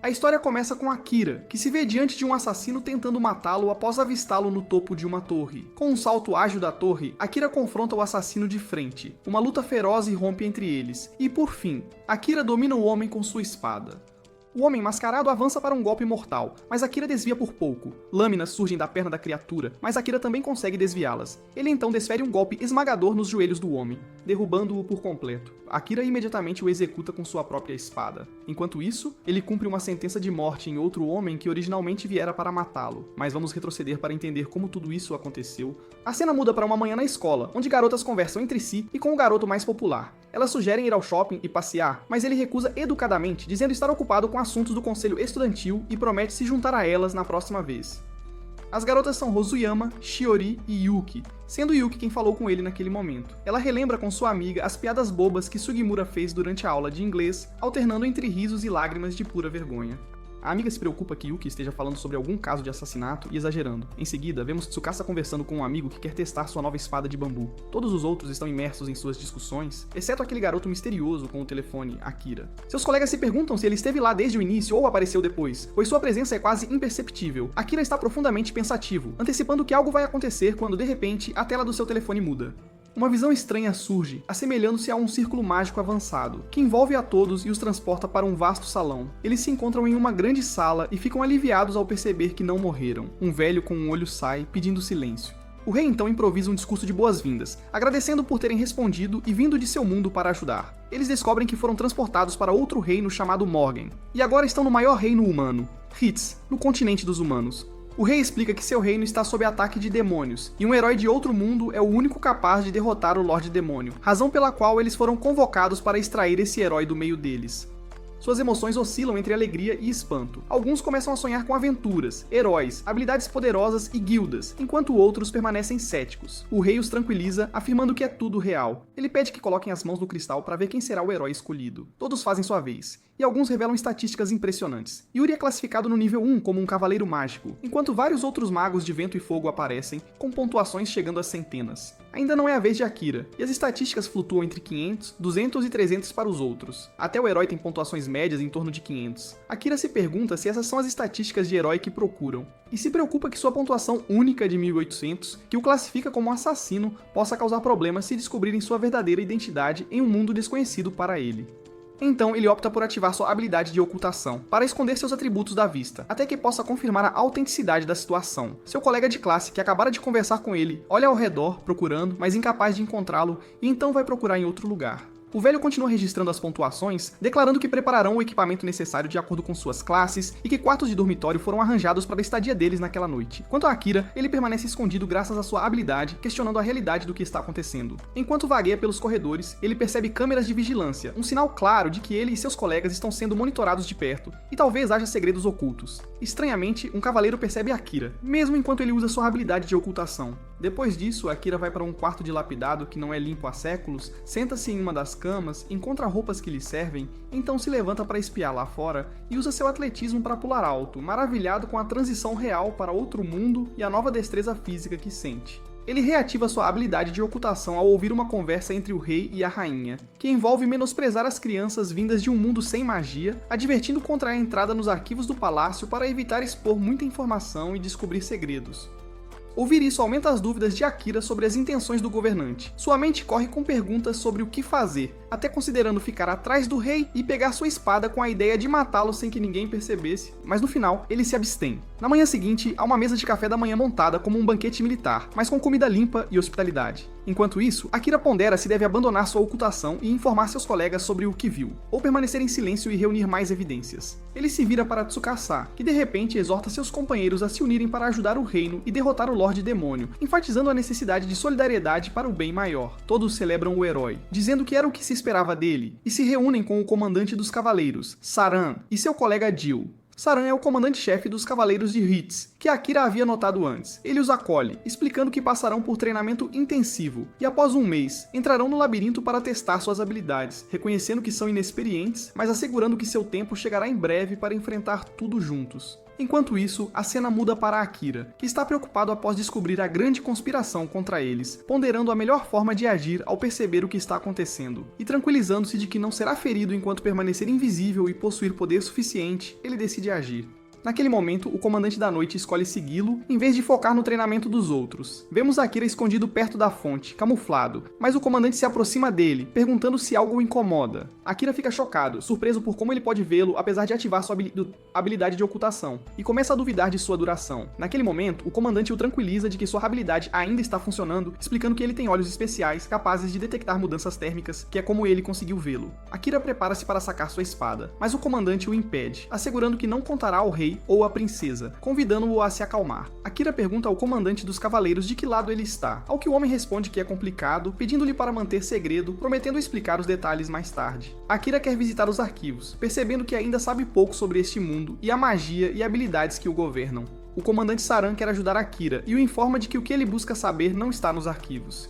A história começa com Akira, que se vê diante de um assassino tentando matá-lo após avistá-lo no topo de uma torre. Com um salto ágil da torre, Akira confronta o assassino de frente. Uma luta feroz irrompe entre eles, e por fim, Akira domina o homem com sua espada. O homem mascarado avança para um golpe mortal, mas Akira desvia por pouco. Lâminas surgem da perna da criatura, mas Akira também consegue desviá-las. Ele então desfere um golpe esmagador nos joelhos do homem, derrubando-o por completo. Akira imediatamente o executa com sua própria espada. Enquanto isso, ele cumpre uma sentença de morte em outro homem que originalmente viera para matá-lo. Mas vamos retroceder para entender como tudo isso aconteceu. A cena muda para uma manhã na escola, onde garotas conversam entre si e com o garoto mais popular. Elas sugerem ir ao shopping e passear, mas ele recusa educadamente, dizendo estar ocupado com assuntos do conselho estudantil e promete se juntar a elas na próxima vez. As garotas são Rosuyama, Shiori e Yuki, sendo Yuki quem falou com ele naquele momento. Ela relembra com sua amiga as piadas bobas que Sugimura fez durante a aula de inglês, alternando entre risos e lágrimas de pura vergonha. A amiga se preocupa que Yuki esteja falando sobre algum caso de assassinato e exagerando. Em seguida, vemos Tsukasa conversando com um amigo que quer testar sua nova espada de bambu. Todos os outros estão imersos em suas discussões, exceto aquele garoto misterioso com o telefone, Akira. Seus colegas se perguntam se ele esteve lá desde o início ou apareceu depois, pois sua presença é quase imperceptível. Akira está profundamente pensativo, antecipando que algo vai acontecer quando, de repente, a tela do seu telefone muda. Uma visão estranha surge, assemelhando-se a um círculo mágico avançado, que envolve a todos e os transporta para um vasto salão. Eles se encontram em uma grande sala e ficam aliviados ao perceber que não morreram. Um velho com um olho sai, pedindo silêncio. O rei então improvisa um discurso de boas-vindas, agradecendo por terem respondido e vindo de seu mundo para ajudar. Eles descobrem que foram transportados para outro reino chamado Morgen, e agora estão no maior reino humano, Hitz, no continente dos humanos. O rei explica que seu reino está sob ataque de demônios, e um herói de outro mundo é o único capaz de derrotar o Lorde Demônio, razão pela qual eles foram convocados para extrair esse herói do meio deles. Suas emoções oscilam entre alegria e espanto. Alguns começam a sonhar com aventuras, heróis, habilidades poderosas e guildas, enquanto outros permanecem céticos. O rei os tranquiliza, afirmando que é tudo real. Ele pede que coloquem as mãos no cristal para ver quem será o herói escolhido. Todos fazem sua vez, e alguns revelam estatísticas impressionantes. Yuri é classificado no nível 1 como um cavaleiro mágico, enquanto vários outros magos de vento e fogo aparecem, com pontuações chegando a centenas. Ainda não é a vez de Akira, e as estatísticas flutuam entre 500, 200 e 300 para os outros. Até o herói tem pontuações médias em torno de 500. Akira se pergunta se essas são as estatísticas de herói que procuram, e se preocupa que sua pontuação única de 1800, que o classifica como um assassino, possa causar problemas se descobrirem sua verdadeira identidade em um mundo desconhecido para ele. Então ele opta por ativar sua habilidade de ocultação, para esconder seus atributos da vista, até que possa confirmar a autenticidade da situação. Seu colega de classe, que acabara de conversar com ele, olha ao redor, procurando, mas incapaz de encontrá-lo, e então vai procurar em outro lugar. O velho continua registrando as pontuações, declarando que prepararão o equipamento necessário de acordo com suas classes e que quartos de dormitório foram arranjados para a estadia deles naquela noite. Quanto a Akira, ele permanece escondido graças à sua habilidade, questionando a realidade do que está acontecendo. Enquanto vagueia pelos corredores, ele percebe câmeras de vigilância, um sinal claro de que ele e seus colegas estão sendo monitorados de perto, e talvez haja segredos ocultos. Estranhamente, um cavaleiro percebe Akira, mesmo enquanto ele usa sua habilidade de ocultação. Depois disso, Akira vai para um quarto dilapidado que não é limpo há séculos, senta-se em uma das camas, encontra roupas que lhe servem, então se levanta para espiar lá fora e usa seu atletismo para pular alto, maravilhado com a transição real para outro mundo e a nova destreza física que sente. Ele reativa sua habilidade de ocultação ao ouvir uma conversa entre o rei e a rainha, que envolve menosprezar as crianças vindas de um mundo sem magia, advertindo contra a entrada nos arquivos do palácio para evitar expor muita informação e descobrir segredos. Ouvir isso aumenta as dúvidas de Akira sobre as intenções do governante. Sua mente corre com perguntas sobre o que fazer, até considerando ficar atrás do rei e pegar sua espada com a ideia de matá-lo sem que ninguém percebesse, mas no final ele se abstém. Na manhã seguinte, há uma mesa de café da manhã montada como um banquete militar, mas com comida limpa e hospitalidade. Enquanto isso, Akira pondera se deve abandonar sua ocultação e informar seus colegas sobre o que viu, ou permanecer em silêncio e reunir mais evidências. Ele se vira para Tsukasa, que de repente exorta seus companheiros a se unirem para ajudar o reino e derrotar o Lorde Demônio, enfatizando a necessidade de solidariedade para o bem maior. Todos celebram o herói, dizendo que era o que se esperava dele, e se reúnem com o comandante dos cavaleiros, Saran, e seu colega Jill. Saran é o comandante-chefe dos Cavaleiros de Hitz, que Akira havia notado antes. Ele os acolhe, explicando que passarão por treinamento intensivo, e após um mês, entrarão no labirinto para testar suas habilidades, reconhecendo que são inexperientes, mas assegurando que seu tempo chegará em breve para enfrentar tudo juntos. Enquanto isso, a cena muda para Akira, que está preocupado após descobrir a grande conspiração contra eles, ponderando a melhor forma de agir ao perceber o que está acontecendo, e tranquilizando-se de que não será ferido enquanto permanecer invisível e possuir poder suficiente, ele decide agir. Naquele momento, o comandante da noite escolhe segui-lo, em vez de focar no treinamento dos outros. Vemos Akira escondido perto da fonte, camuflado, mas o comandante se aproxima dele, perguntando se algo o incomoda. Akira fica chocado, surpreso por como ele pode vê-lo apesar de ativar sua habilidade de ocultação, e começa a duvidar de sua duração. Naquele momento, o comandante o tranquiliza de que sua habilidade ainda está funcionando, explicando que ele tem olhos especiais capazes de detectar mudanças térmicas, que é como ele conseguiu vê-lo. Akira prepara-se para sacar sua espada, mas o comandante o impede, assegurando que não contará ao rei ou a princesa, convidando-o a se acalmar. Akira pergunta ao comandante dos cavaleiros de que lado ele está, ao que o homem responde que é complicado, pedindo-lhe para manter segredo, prometendo explicar os detalhes mais tarde. Akira quer visitar os arquivos, percebendo que ainda sabe pouco sobre este mundo e a magia e habilidades que o governam. O comandante Saran quer ajudar Akira e o informa de que o que ele busca saber não está nos arquivos.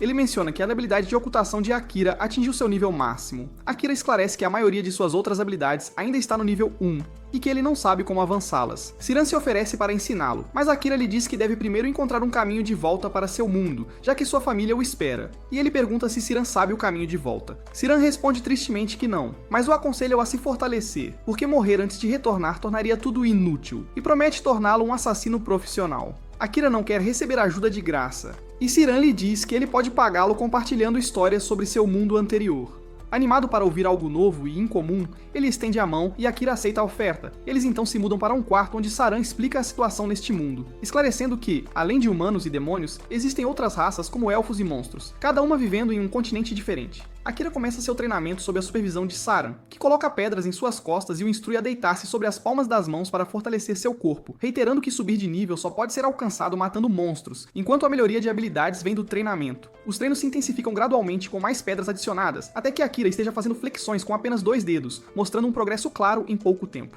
Ele menciona que a habilidade de ocultação de Akira atingiu seu nível máximo. Akira esclarece que a maioria de suas outras habilidades ainda está no nível 1, e que ele não sabe como avançá-las. Siran se oferece para ensiná-lo, mas Akira lhe diz que deve primeiro encontrar um caminho de volta para seu mundo, já que sua família o espera, e ele pergunta se Siran sabe o caminho de volta. Siran responde tristemente que não, mas o aconselha a se fortalecer, porque morrer antes de retornar tornaria tudo inútil, e promete torná-lo um assassino profissional. Akira não quer receber ajuda de graça, e Siran lhe diz que ele pode pagá-lo compartilhando histórias sobre seu mundo anterior. Animado para ouvir algo novo e incomum, ele estende a mão e Akira aceita a oferta. Eles então se mudam para um quarto onde Saran explica a situação neste mundo, esclarecendo que, além de humanos e demônios, existem outras raças como elfos e monstros, cada uma vivendo em um continente diferente. Akira começa seu treinamento sob a supervisão de Saran, que coloca pedras em suas costas e o instrui a deitar-se sobre as palmas das mãos para fortalecer seu corpo, reiterando que subir de nível só pode ser alcançado matando monstros, enquanto a melhoria de habilidades vem do treinamento. Os treinos se intensificam gradualmente com mais pedras adicionadas, até que Akira esteja fazendo flexões com apenas 2 dedos, mostrando um progresso claro em pouco tempo.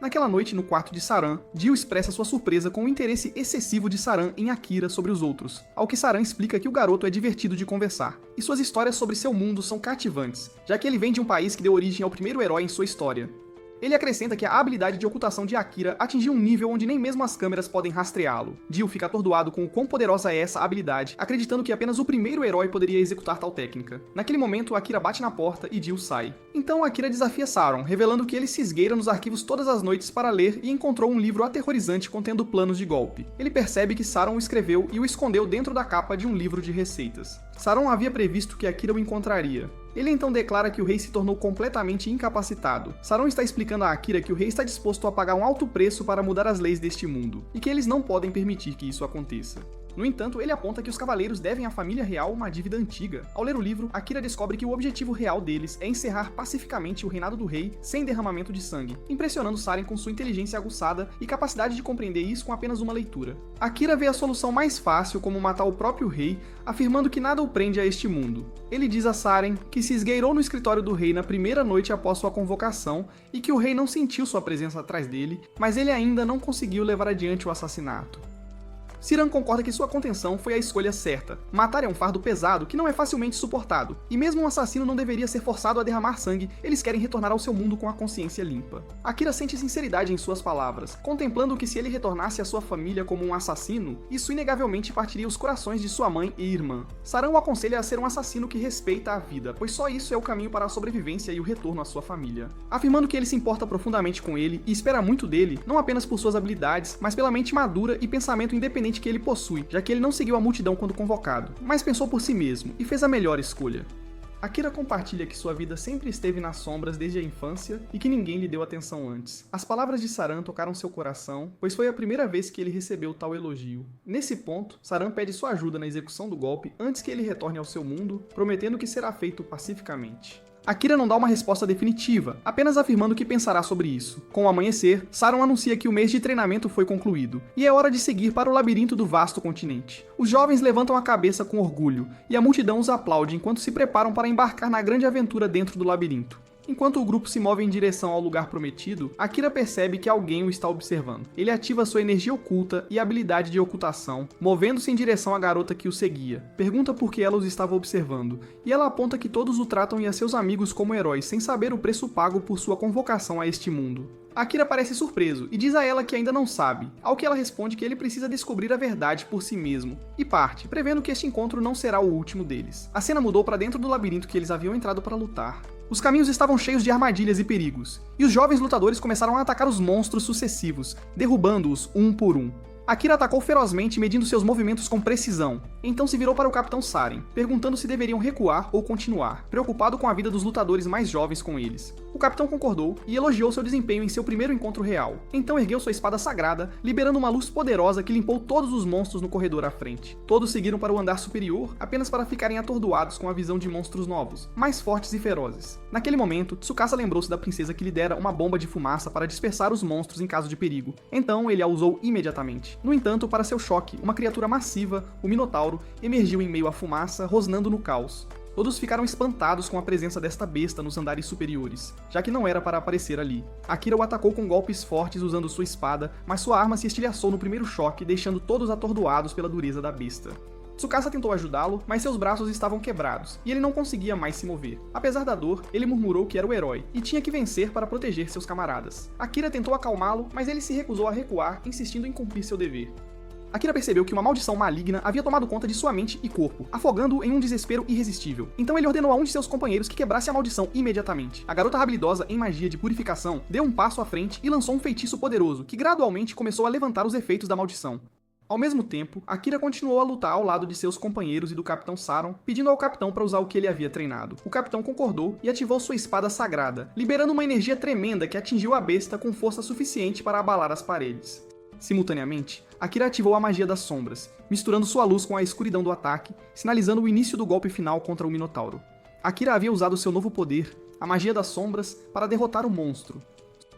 Naquela noite, no quarto de Saran, Dio expressa sua surpresa com o interesse excessivo de Saran em Akira sobre os outros, ao que Saran explica que o garoto é divertido de conversar, e suas histórias sobre seu mundo são cativantes, já que ele vem de um país que deu origem ao primeiro herói em sua história. Ele acrescenta que a habilidade de ocultação de Akira atingiu um nível onde nem mesmo as câmeras podem rastreá-lo. Dio fica atordoado com o quão poderosa é essa habilidade, acreditando que apenas o primeiro herói poderia executar tal técnica. Naquele momento, Akira bate na porta e Dio sai. Então Akira desafia Saron, revelando que ele se esgueira nos arquivos todas as noites para ler e encontrou um livro aterrorizante contendo planos de golpe. Ele percebe que Saron o escreveu e o escondeu dentro da capa de um livro de receitas. Saron havia previsto que Akira o encontraria. Ele então declara que o rei se tornou completamente incapacitado. Saron está explicando a Akira que o rei está disposto a pagar um alto preço para mudar as leis deste mundo, e que eles não podem permitir que isso aconteça. No entanto, ele aponta que os cavaleiros devem à família real uma dívida antiga. Ao ler o livro, Akira descobre que o objetivo real deles é encerrar pacificamente o reinado do rei sem derramamento de sangue, impressionando Saren com sua inteligência aguçada e capacidade de compreender isso com apenas uma leitura. Akira vê a solução mais fácil como matar o próprio rei, afirmando que nada o prende a este mundo. Ele diz a Saren que se esgueirou no escritório do rei na primeira noite após sua convocação e que o rei não sentiu sua presença atrás dele, mas ele ainda não conseguiu levar adiante o assassinato. Siran concorda que sua contenção foi a escolha certa. Matar é um fardo pesado que não é facilmente suportado, e mesmo um assassino não deveria ser forçado a derramar sangue, eles querem retornar ao seu mundo com a consciência limpa. Akira sente sinceridade em suas palavras, contemplando que se ele retornasse à sua família como um assassino, isso inegavelmente partiria os corações de sua mãe e irmã. Saran o aconselha a ser um assassino que respeita a vida, pois só isso é o caminho para a sobrevivência e o retorno à sua família. Afirmando que ele se importa profundamente com ele e espera muito dele, não apenas por suas habilidades, mas pela mente madura e pensamento independente que ele possui, já que ele não seguiu a multidão quando convocado, mas pensou por si mesmo e fez a melhor escolha. Akira compartilha que sua vida sempre esteve nas sombras desde a infância e que ninguém lhe deu atenção antes. As palavras de Saran tocaram seu coração, pois foi a primeira vez que ele recebeu tal elogio. Nesse ponto, Saran pede sua ajuda na execução do golpe antes que ele retorne ao seu mundo, prometendo que será feito pacificamente. Akira não dá uma resposta definitiva, apenas afirmando que pensará sobre isso. Com o amanhecer, Saron anuncia que o mês de treinamento foi concluído, e é hora de seguir para o labirinto do vasto continente. Os jovens levantam a cabeça com orgulho, e a multidão os aplaude enquanto se preparam para embarcar na grande aventura dentro do labirinto. Enquanto o grupo se move em direção ao lugar prometido, Akira percebe que alguém o está observando. Ele ativa sua energia oculta e habilidade de ocultação, movendo-se em direção à garota que o seguia. Pergunta por que ela os estava observando, e ela aponta que todos o tratam e a seus amigos como heróis, sem saber o preço pago por sua convocação a este mundo. Akira parece surpreso e diz a ela que ainda não sabe, ao que ela responde que ele precisa descobrir a verdade por si mesmo, e parte, prevendo que este encontro não será o último deles. A cena mudou para dentro do labirinto que eles haviam entrado para lutar. Os caminhos estavam cheios de armadilhas e perigos, e os jovens lutadores começaram a atacar os monstros sucessivos, derrubando-os um por um. Akira atacou ferozmente, medindo seus movimentos com precisão. Então se virou para o Capitão Saren, perguntando se deveriam recuar ou continuar, preocupado com a vida dos lutadores mais jovens com eles. O capitão concordou e elogiou seu desempenho em seu primeiro encontro real. Então ergueu sua espada sagrada, liberando uma luz poderosa que limpou todos os monstros no corredor à frente. Todos seguiram para o andar superior, apenas para ficarem atordoados com a visão de monstros novos, mais fortes e ferozes. Naquele momento, Tsukasa lembrou-se da princesa que lhe dera uma bomba de fumaça para dispersar os monstros em caso de perigo. Então ele a usou imediatamente. No entanto, para seu choque, uma criatura massiva, o Minotauro, emergiu em meio à fumaça, rosnando no caos. Todos ficaram espantados com a presença desta besta nos andares superiores, já que não era para aparecer ali. Akira o atacou com golpes fortes usando sua espada, mas sua arma se estilhaçou no primeiro choque, deixando todos atordoados pela dureza da besta. Tsukasa tentou ajudá-lo, mas seus braços estavam quebrados, e ele não conseguia mais se mover. Apesar da dor, ele murmurou que era o herói, e tinha que vencer para proteger seus camaradas. Akira tentou acalmá-lo, mas ele se recusou a recuar, insistindo em cumprir seu dever. Akira percebeu que uma maldição maligna havia tomado conta de sua mente e corpo, afogando-o em um desespero irresistível. Então ele ordenou a um de seus companheiros que quebrasse a maldição imediatamente. A garota habilidosa em magia de purificação deu um passo à frente e lançou um feitiço poderoso, que gradualmente começou a levantar os efeitos da maldição. Ao mesmo tempo, Akira continuou a lutar ao lado de seus companheiros e do Capitão Saron, pedindo ao capitão para usar o que ele havia treinado. O capitão concordou e ativou sua espada sagrada, liberando uma energia tremenda que atingiu a besta com força suficiente para abalar as paredes. Simultaneamente, Akira ativou a magia das sombras, misturando sua luz com a escuridão do ataque, sinalizando o início do golpe final contra o Minotauro. Akira havia usado seu novo poder, a magia das sombras, para derrotar o monstro.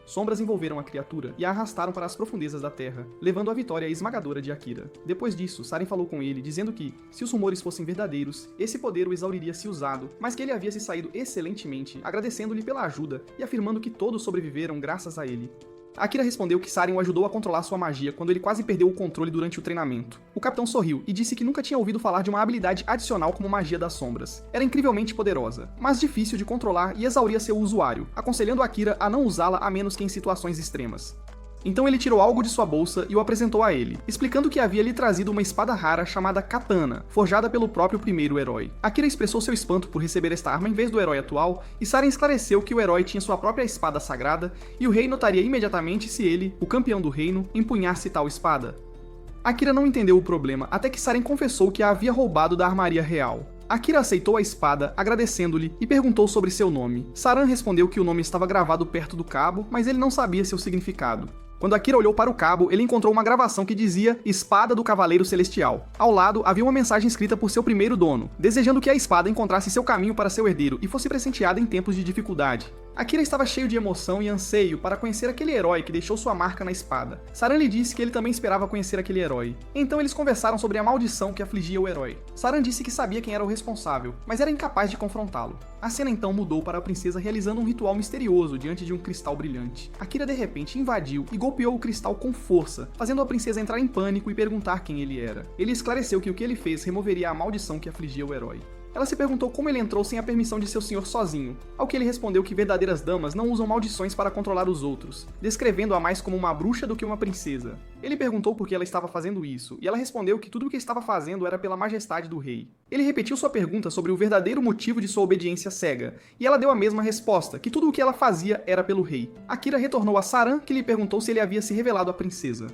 Sombras envolveram a criatura e a arrastaram para as profundezas da terra, levando a vitória esmagadora de Akira. Depois disso, Saren falou com ele, dizendo que, se os rumores fossem verdadeiros, esse poder o exauriria se usado, mas que ele havia se saído excelentemente, agradecendo-lhe pela ajuda e afirmando que todos sobreviveram graças a ele. Akira respondeu que Saren o ajudou a controlar sua magia quando ele quase perdeu o controle durante o treinamento. O capitão sorriu e disse que nunca tinha ouvido falar de uma habilidade adicional como magia das sombras. Era incrivelmente poderosa, mas difícil de controlar e exauria seu usuário, aconselhando Akira a não usá-la a menos que em situações extremas. Então ele tirou algo de sua bolsa e o apresentou a ele, explicando que havia lhe trazido uma espada rara chamada Katana, forjada pelo próprio primeiro herói. Akira expressou seu espanto por receber esta arma em vez do herói atual, e Saren esclareceu que o herói tinha sua própria espada sagrada, e o rei notaria imediatamente se ele, o campeão do reino, empunhasse tal espada. Akira não entendeu o problema, até que Saren confessou que a havia roubado da armaria real. Akira aceitou a espada, agradecendo-lhe, e perguntou sobre seu nome. Saran respondeu que o nome estava gravado perto do cabo, mas ele não sabia seu significado. Quando Akira olhou para o cabo, ele encontrou uma gravação que dizia Espada do Cavaleiro Celestial. Ao lado, havia uma mensagem escrita por seu primeiro dono, desejando que a espada encontrasse seu caminho para seu herdeiro e fosse presenteada em tempos de dificuldade. Akira estava cheio de emoção e anseio para conhecer aquele herói que deixou sua marca na espada. Saran lhe disse que ele também esperava conhecer aquele herói. Então eles conversaram sobre a maldição que afligia o herói. Saran disse que sabia quem era o responsável, mas era incapaz de confrontá-lo. A cena então mudou para a princesa realizando um ritual misterioso diante de um cristal brilhante. Akira de repente invadiu e golpeou o cristal com força, fazendo a princesa entrar em pânico e perguntar quem ele era. Ele esclareceu que o que ele fez removeria a maldição que afligia o herói. Ela se perguntou como ele entrou sem a permissão de seu senhor sozinho, ao que ele respondeu que verdadeiras damas não usam maldições para controlar os outros, descrevendo-a mais como uma bruxa do que uma princesa. Ele perguntou por que ela estava fazendo isso, e ela respondeu que tudo o que estava fazendo era pela majestade do rei. Ele repetiu sua pergunta sobre o verdadeiro motivo de sua obediência cega, e ela deu a mesma resposta, que tudo o que ela fazia era pelo rei. Akira retornou a Saran, que lhe perguntou se ele havia se revelado à princesa.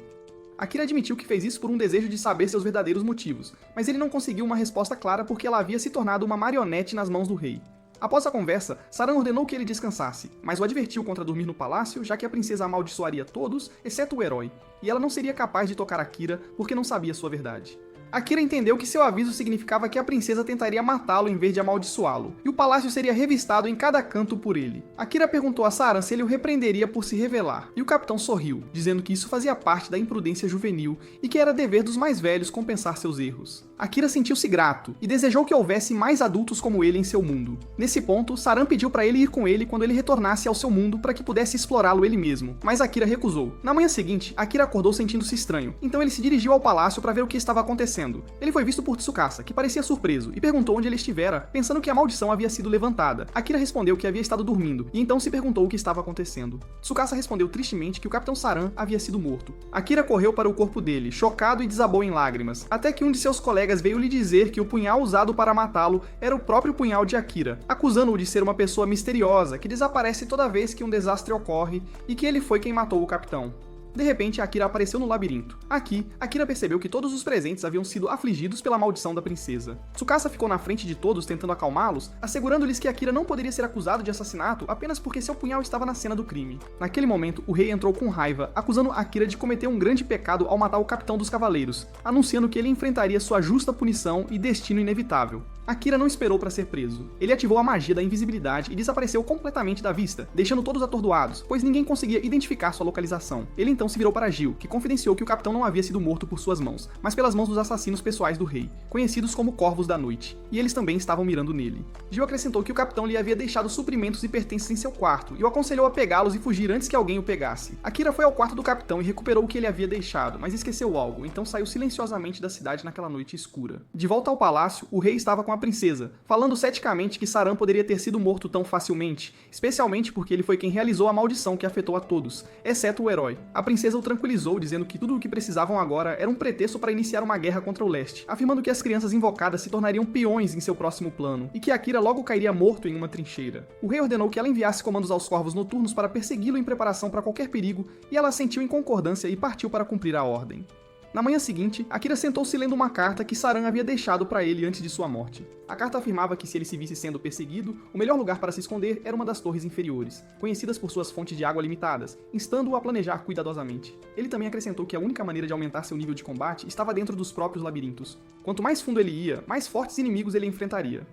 Akira admitiu que fez isso por um desejo de saber seus verdadeiros motivos, mas ele não conseguiu uma resposta clara porque ela havia se tornado uma marionete nas mãos do rei. Após a conversa, Saran ordenou que ele descansasse, mas o advertiu contra dormir no palácio, já que a princesa amaldiçoaria todos, exceto o herói, e ela não seria capaz de tocar Akira porque não sabia sua verdade. Akira entendeu que seu aviso significava que a princesa tentaria matá-lo em vez de amaldiçoá-lo, e o palácio seria revistado em cada canto por ele. Akira perguntou a Saran se ele o repreenderia por se revelar, e o capitão sorriu, dizendo que isso fazia parte da imprudência juvenil e que era dever dos mais velhos compensar seus erros. Akira sentiu-se grato e desejou que houvesse mais adultos como ele em seu mundo. Nesse ponto, Saran pediu para ele ir com ele quando ele retornasse ao seu mundo para que pudesse explorá-lo ele mesmo, mas Akira recusou. Na manhã seguinte, Akira acordou sentindo-se estranho, então ele se dirigiu ao palácio para ver o que estava acontecendo. Ele foi visto por Tsukasa, que parecia surpreso, e perguntou onde ele estivera, pensando que a maldição havia sido levantada. Akira respondeu que havia estado dormindo, e então se perguntou o que estava acontecendo. Tsukasa respondeu tristemente que o Capitão Saran havia sido morto. Akira correu para o corpo dele, chocado, e desabou em lágrimas, até que um de seus colegas veio lhe dizer que o punhal usado para matá-lo era o próprio punhal de Akira, acusando-o de ser uma pessoa misteriosa que desaparece toda vez que um desastre ocorre e que ele foi quem matou o capitão. De repente, Akira apareceu no labirinto. Aqui, Akira percebeu que todos os presentes haviam sido afligidos pela maldição da princesa. Tsukasa ficou na frente de todos tentando acalmá-los, assegurando-lhes que Akira não poderia ser acusado de assassinato apenas porque seu punhal estava na cena do crime. Naquele momento, o rei entrou com raiva, acusando Akira de cometer um grande pecado ao matar o capitão dos cavaleiros, anunciando que ele enfrentaria sua justa punição e destino inevitável. Akira não esperou para ser preso. Ele ativou a magia da invisibilidade e desapareceu completamente da vista, deixando todos atordoados, pois ninguém conseguia identificar sua localização. Ele então se virou para Gil, que confidenciou que o capitão não havia sido morto por suas mãos, mas pelas mãos dos assassinos pessoais do rei, conhecidos como Corvos da Noite, e eles também estavam mirando nele. Gil acrescentou que o capitão lhe havia deixado suprimentos e pertences em seu quarto, e o aconselhou a pegá-los e fugir antes que alguém o pegasse. Akira foi ao quarto do capitão e recuperou o que ele havia deixado, mas esqueceu algo, então saiu silenciosamente da cidade naquela noite escura. De volta ao palácio, o rei estava com a princesa, falando ceticamente que Saran poderia ter sido morto tão facilmente, especialmente porque ele foi quem realizou a maldição que afetou a todos, exceto o herói. A princesa o tranquilizou, dizendo que tudo o que precisavam agora era um pretexto para iniciar uma guerra contra o leste, afirmando que as crianças invocadas se tornariam peões em seu próximo plano, e que Akira logo cairia morto em uma trincheira. O rei ordenou que ela enviasse comandos aos corvos noturnos para persegui-lo em preparação para qualquer perigo, e ela assentiu em concordância e partiu para cumprir a ordem. Na manhã seguinte, Akira sentou-se lendo uma carta que Saran havia deixado para ele antes de sua morte. A carta afirmava que se ele se visse sendo perseguido, o melhor lugar para se esconder era uma das torres inferiores, conhecidas por suas fontes de água limitadas, instando-o a planejar cuidadosamente. Ele também acrescentou que a única maneira de aumentar seu nível de combate estava dentro dos próprios labirintos. Quanto mais fundo ele ia, mais fortes inimigos ele enfrentaria.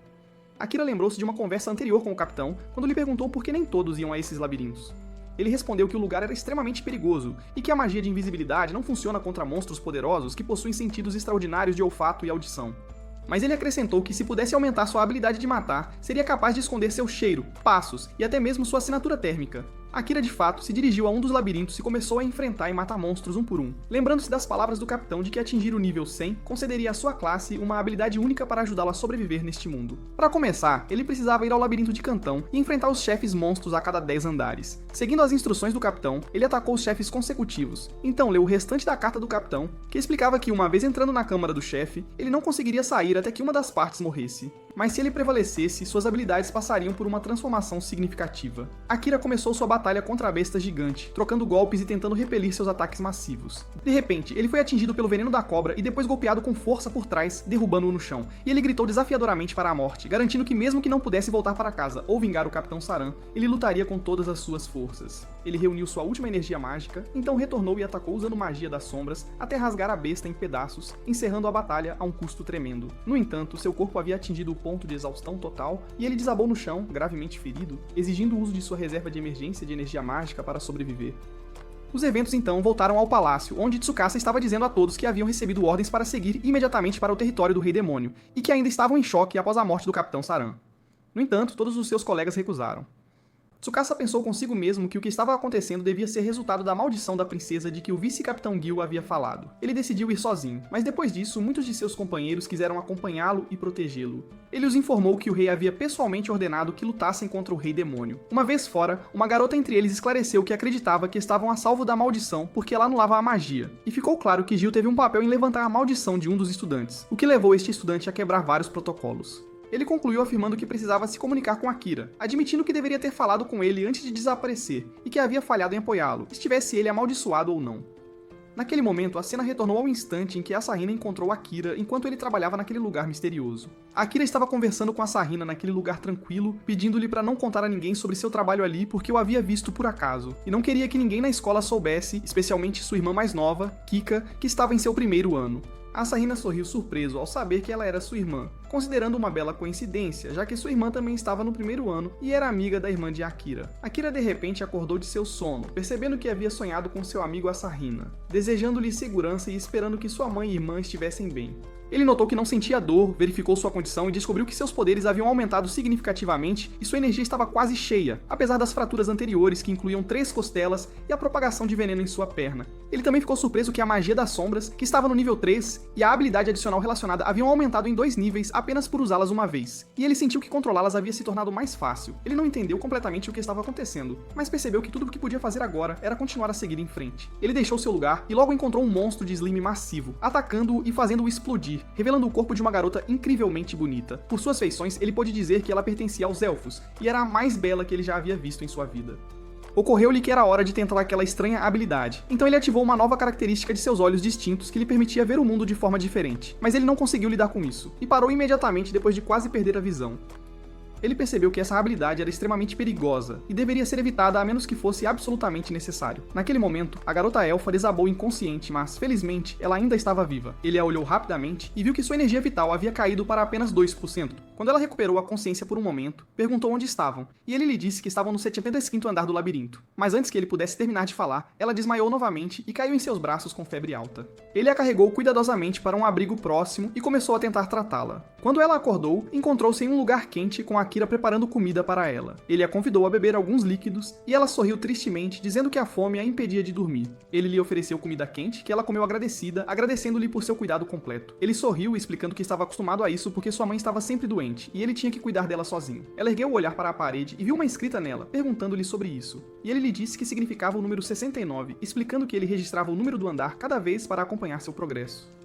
Akira lembrou-se de uma conversa anterior com o capitão, quando lhe perguntou por que nem todos iam a esses labirintos. Ele respondeu que o lugar era extremamente perigoso e que a magia de invisibilidade não funciona contra monstros poderosos que possuem sentidos extraordinários de olfato e audição. Mas ele acrescentou que se pudesse aumentar sua habilidade de matar, seria capaz de esconder seu cheiro, passos e até mesmo sua assinatura térmica. Akira de fato se dirigiu a um dos labirintos e começou a enfrentar e matar monstros um por um, lembrando-se das palavras do capitão de que atingir o nível 100 concederia à sua classe uma habilidade única para ajudá-la a sobreviver neste mundo. Para começar, ele precisava ir ao labirinto de Cantão e enfrentar os chefes monstros a cada 10 andares. Seguindo as instruções do capitão, ele atacou os chefes consecutivos, então leu o restante da carta do capitão, que explicava que uma vez entrando na câmara do chefe, ele não conseguiria sair até que uma das partes morresse. Mas se ele prevalecesse, suas habilidades passariam por uma transformação significativa. Akira começou sua batalha contra a besta gigante, trocando golpes e tentando repelir seus ataques massivos. De repente, ele foi atingido pelo veneno da cobra e depois golpeado com força por trás, derrubando-o no chão, e ele gritou desafiadoramente para a morte, garantindo que mesmo que não pudesse voltar para casa ou vingar o Capitão Saran, ele lutaria com todas as suas forças. Ele reuniu sua última energia mágica, então retornou e atacou usando magia das sombras, até rasgar a besta em pedaços, encerrando a batalha a um custo tremendo. No entanto, seu corpo havia atingido o ponto de exaustão total, e ele desabou no chão, gravemente ferido, exigindo o uso de sua reserva de emergência de energia mágica para sobreviver. Os eventos então voltaram ao palácio, onde Tsukasa estava dizendo a todos que haviam recebido ordens para seguir imediatamente para o território do Rei Demônio, e que ainda estavam em choque após a morte do Capitão Saran. No entanto, todos os seus colegas recusaram. Tsukasa pensou consigo mesmo que o que estava acontecendo devia ser resultado da maldição da princesa de que o vice-capitão Gil havia falado. Ele decidiu ir sozinho, mas depois disso, muitos de seus companheiros quiseram acompanhá-lo e protegê-lo. Ele os informou que o rei havia pessoalmente ordenado que lutassem contra o Rei Demônio. Uma vez fora, uma garota entre eles esclareceu que acreditava que estavam a salvo da maldição porque ela anulava a magia, e ficou claro que Gil teve um papel em levantar a maldição de um dos estudantes, o que levou este estudante a quebrar vários protocolos. Ele concluiu afirmando que precisava se comunicar com Akira, admitindo que deveria ter falado com ele antes de desaparecer e que havia falhado em apoiá-lo, estivesse ele amaldiçoado ou não. Naquele momento, a cena retornou ao instante em que Asahina encontrou Akira enquanto ele trabalhava naquele lugar misterioso. Akira estava conversando com Asahina naquele lugar tranquilo, pedindo-lhe para não contar a ninguém sobre seu trabalho ali porque o havia visto por acaso, e não queria que ninguém na escola soubesse, especialmente sua irmã mais nova, Kika, que estava em seu primeiro ano. Asahina sorriu surpreso ao saber que ela era sua irmã, considerando uma bela coincidência, já que sua irmã também estava no primeiro ano e era amiga da irmã de Akira. Akira de repente acordou de seu sono, percebendo que havia sonhado com seu amigo Asahina, desejando-lhe segurança e esperando que sua mãe e irmã estivessem bem. Ele notou que não sentia dor, verificou sua condição e descobriu que seus poderes haviam aumentado significativamente e sua energia estava quase cheia, apesar das fraturas anteriores que incluíam 3 costelas e a propagação de veneno em sua perna. Ele também ficou surpreso que a magia das sombras, que estava no nível 3, e a habilidade adicional relacionada haviam aumentado em 2 níveis apenas por usá-las uma vez, e ele sentiu que controlá-las havia se tornado mais fácil. Ele não entendeu completamente o que estava acontecendo, mas percebeu que tudo o que podia fazer agora era continuar a seguir em frente. Ele deixou seu lugar e logo encontrou um monstro de slime massivo, atacando-o e fazendo-o explodir, revelando o corpo de uma garota incrivelmente bonita. Por suas feições, ele pôde dizer que ela pertencia aos elfos, e era a mais bela que ele já havia visto em sua vida. Ocorreu-lhe que era hora de tentar aquela estranha habilidade, então ele ativou uma nova característica de seus olhos distintos que lhe permitia ver o mundo de forma diferente, mas ele não conseguiu lidar com isso, e parou imediatamente depois de quase perder a visão. Ele percebeu que essa habilidade era extremamente perigosa e deveria ser evitada a menos que fosse absolutamente necessário. Naquele momento, a garota elfa desabou inconsciente, mas, felizmente, ela ainda estava viva. Ele a olhou rapidamente e viu que sua energia vital havia caído para apenas 2%. Quando ela recuperou a consciência por um momento, perguntou onde estavam, e ele lhe disse que estavam no 75º andar do labirinto. Mas antes que ele pudesse terminar de falar, ela desmaiou novamente e caiu em seus braços com febre alta. Ele a carregou cuidadosamente para um abrigo próximo e começou a tentar tratá-la. Quando ela acordou, encontrou-se em um lugar quente com Akira preparando comida para ela. Ele a convidou a beber alguns líquidos e ela sorriu tristemente, dizendo que a fome a impedia de dormir. Ele lhe ofereceu comida quente, que ela comeu agradecida, agradecendo-lhe por seu cuidado completo. Ele sorriu, explicando que estava acostumado a isso porque sua mãe estava sempre doente e ele tinha que cuidar dela sozinho. Ela ergueu o olhar para a parede e viu uma escrita nela, perguntando-lhe sobre isso. E ele lhe disse que significava o número 69, explicando que ele registrava o número do andar cada vez para acompanhar seu progresso.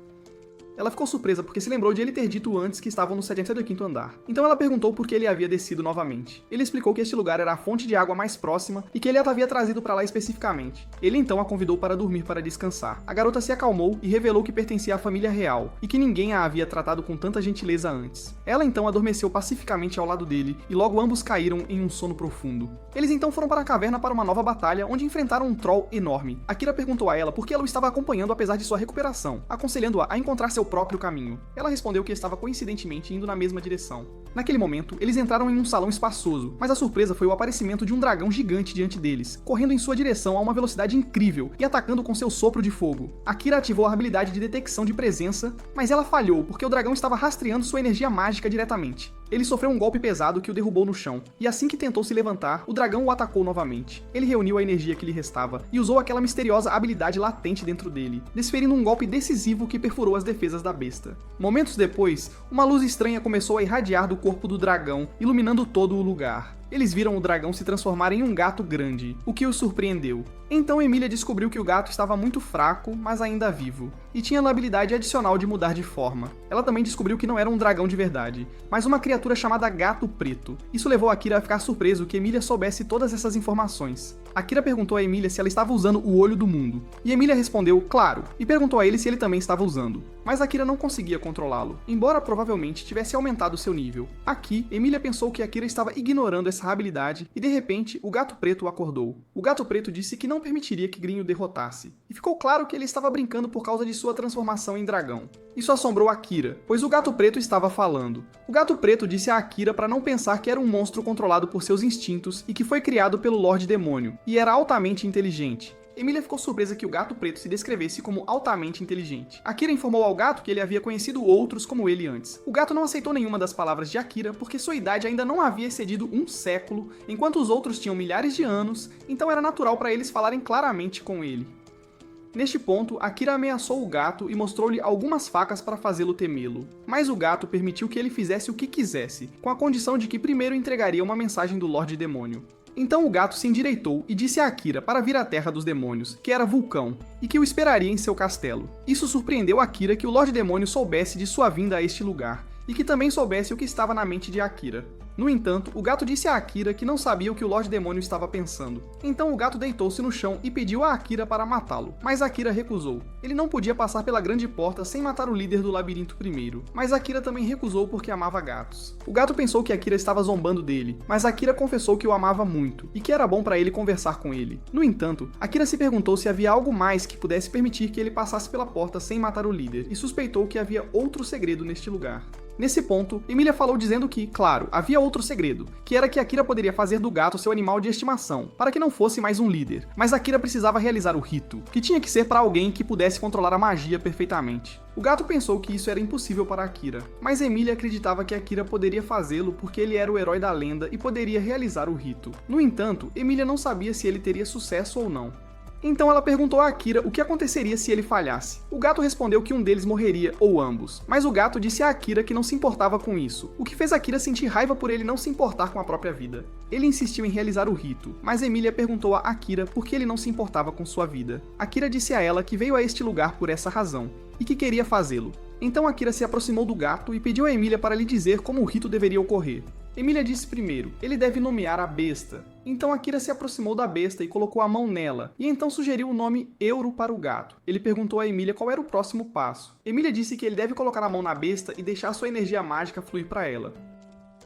Ela ficou surpresa porque se lembrou de ele ter dito antes que estavam no 75º andar. Então ela perguntou por que ele havia descido novamente. Ele explicou que este lugar era a fonte de água mais próxima e que ele a havia trazido para lá especificamente. Ele então a convidou para dormir para descansar. A garota se acalmou e revelou que pertencia à família real e que ninguém a havia tratado com tanta gentileza antes. Ela então adormeceu pacificamente ao lado dele e logo ambos caíram em um sono profundo. Eles então foram para a caverna para uma nova batalha onde enfrentaram um troll enorme. Akira perguntou a ela por que ela o estava acompanhando apesar de sua recuperação, aconselhando-a a encontrar seu próprio caminho. Ela respondeu que estava coincidentemente indo na mesma direção. Naquele momento, eles entraram em um salão espaçoso, mas a surpresa foi o aparecimento de um dragão gigante diante deles, correndo em sua direção a uma velocidade incrível e atacando com seu sopro de fogo. Akira ativou a habilidade de detecção de presença, mas ela falhou porque o dragão estava rastreando sua energia mágica diretamente. Ele sofreu um golpe pesado que o derrubou no chão, e assim que tentou se levantar, o dragão o atacou novamente. Ele reuniu a energia que lhe restava e usou aquela misteriosa habilidade latente dentro dele, desferindo um golpe decisivo que perfurou as defesas da besta. Momentos depois, uma luz estranha começou a irradiar do corpo do dragão, iluminando todo o lugar. Eles viram o dragão se transformar em um gato grande, o que os surpreendeu. Então Emília descobriu que o gato estava muito fraco, mas ainda vivo, e tinha a habilidade adicional de mudar de forma. Ela também descobriu que não era um dragão de verdade, mas uma criatura chamada Gato Preto. Isso levou Akira a ficar surpreso que Emília soubesse todas essas informações. Akira perguntou a Emília se ela estava usando o Olho do Mundo, e Emília respondeu, claro, e perguntou a ele se ele também estava usando. Mas Akira não conseguia controlá-lo, embora provavelmente tivesse aumentado seu nível. Aqui, Emília pensou que Akira estava ignorando essa habilidade, e de repente, o Gato Preto acordou. O Gato Preto disse que não permitiria que Grinho derrotasse, e ficou claro que ele estava brincando por causa de sua transformação em dragão. Isso assombrou Akira, pois o Gato Preto estava falando. O Gato Preto disse a Akira para não pensar que era um monstro controlado por seus instintos e que foi criado pelo Lorde Demônio, e era altamente inteligente. Emília ficou surpresa que o Gato Preto se descrevesse como altamente inteligente. Akira informou ao gato que ele havia conhecido outros como ele antes. O gato não aceitou nenhuma das palavras de Akira porque sua idade ainda não havia excedido 1 século, enquanto os outros tinham milhares de anos, então era natural para eles falarem claramente com ele. Neste ponto, Akira ameaçou o gato e mostrou-lhe algumas facas para fazê-lo temê-lo. Mas o gato permitiu que ele fizesse o que quisesse, com a condição de que primeiro entregaria uma mensagem do Lorde Demônio. Então o gato se endireitou e disse a Akira para vir à Terra dos Demônios, que era Vulcão, e que o esperaria em seu castelo. Isso surpreendeu Akira que o Lorde Demônio soubesse de sua vinda a este lugar, e que também soubesse o que estava na mente de Akira. No entanto, o gato disse a Akira que não sabia o que o Lorde Demônio estava pensando. Então o gato deitou-se no chão e pediu a Akira para matá-lo, mas Akira recusou. Ele não podia passar pela grande porta sem matar o líder do labirinto primeiro, mas Akira também recusou porque amava gatos. O gato pensou que Akira estava zombando dele, mas Akira confessou que o amava muito, e que era bom para ele conversar com ele. No entanto, Akira se perguntou se havia algo mais que pudesse permitir que ele passasse pela porta sem matar o líder, e suspeitou que havia outro segredo neste lugar. Nesse ponto, Emilia falou dizendo que, claro, havia outro segredo, que era que Akira poderia fazer do gato seu animal de estimação, para que não fosse mais um líder, mas Akira precisava realizar o rito, que tinha que ser para alguém que pudesse controlar a magia perfeitamente. O gato pensou que isso era impossível para Akira, mas Emilia acreditava que Akira poderia fazê-lo porque ele era o herói da lenda e poderia realizar o rito. No entanto, Emilia não sabia se ele teria sucesso ou não. Então ela perguntou a Akira o que aconteceria se ele falhasse. O gato respondeu que um deles morreria, ou ambos, mas o gato disse a Akira que não se importava com isso, o que fez Akira sentir raiva por ele não se importar com a própria vida. Ele insistiu em realizar o rito, mas Emilia perguntou a Akira por que ele não se importava com sua vida. Akira disse a ela que veio a este lugar por essa razão, e que queria fazê-lo. Então Akira se aproximou do gato e pediu a Emilia para lhe dizer como o rito deveria ocorrer. Emilia disse primeiro, ele deve nomear a besta. Então Akira se aproximou da besta e colocou a mão nela, e então sugeriu o nome Euro para o gato. Ele perguntou a Emilia qual era o próximo passo. Emilia disse que ele deve colocar a mão na besta e deixar sua energia mágica fluir para ela.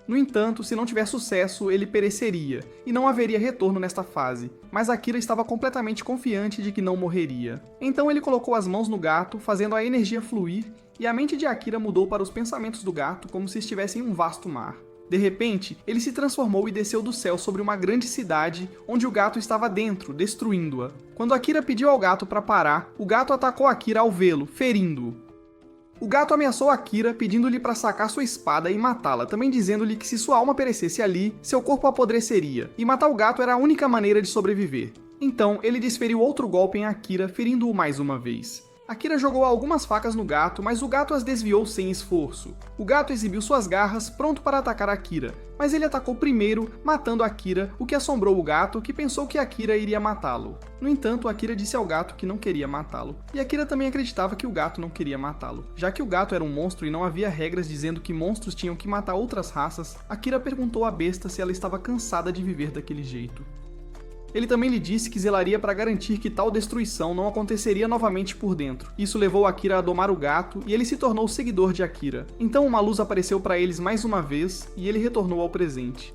No entanto, se não tiver sucesso, ele pereceria, e não haveria retorno nesta fase, mas Akira estava completamente confiante de que não morreria. Então ele colocou as mãos no gato, fazendo a energia fluir, e a mente de Akira mudou para os pensamentos do gato como se estivesse em um vasto mar. De repente, ele se transformou e desceu do céu sobre uma grande cidade, onde o gato estava dentro, destruindo-a. Quando Akira pediu ao gato para parar, o gato atacou Akira ao vê-lo, ferindo-o. O gato ameaçou Akira, pedindo-lhe para sacar sua espada e matá-la, também dizendo-lhe que se sua alma perecesse ali, seu corpo apodreceria, e matar o gato era a única maneira de sobreviver. Então, ele desferiu outro golpe em Akira, ferindo-o mais uma vez. Akira jogou algumas facas no gato, mas o gato as desviou sem esforço. O gato exibiu suas garras, pronto para atacar Akira, mas ele atacou primeiro, matando Akira, o que assombrou o gato, que pensou que Akira iria matá-lo. No entanto, Akira disse ao gato que não queria matá-lo, e Akira também acreditava que o gato não queria matá-lo. Já que o gato era um monstro e não havia regras dizendo que monstros tinham que matar outras raças, Akira perguntou à besta se ela estava cansada de viver daquele jeito. Ele também lhe disse que zelaria para garantir que tal destruição não aconteceria novamente por dentro. Isso levou Akira a domar o gato e ele se tornou seguidor de Akira. Então uma luz apareceu para eles mais uma vez e ele retornou ao presente.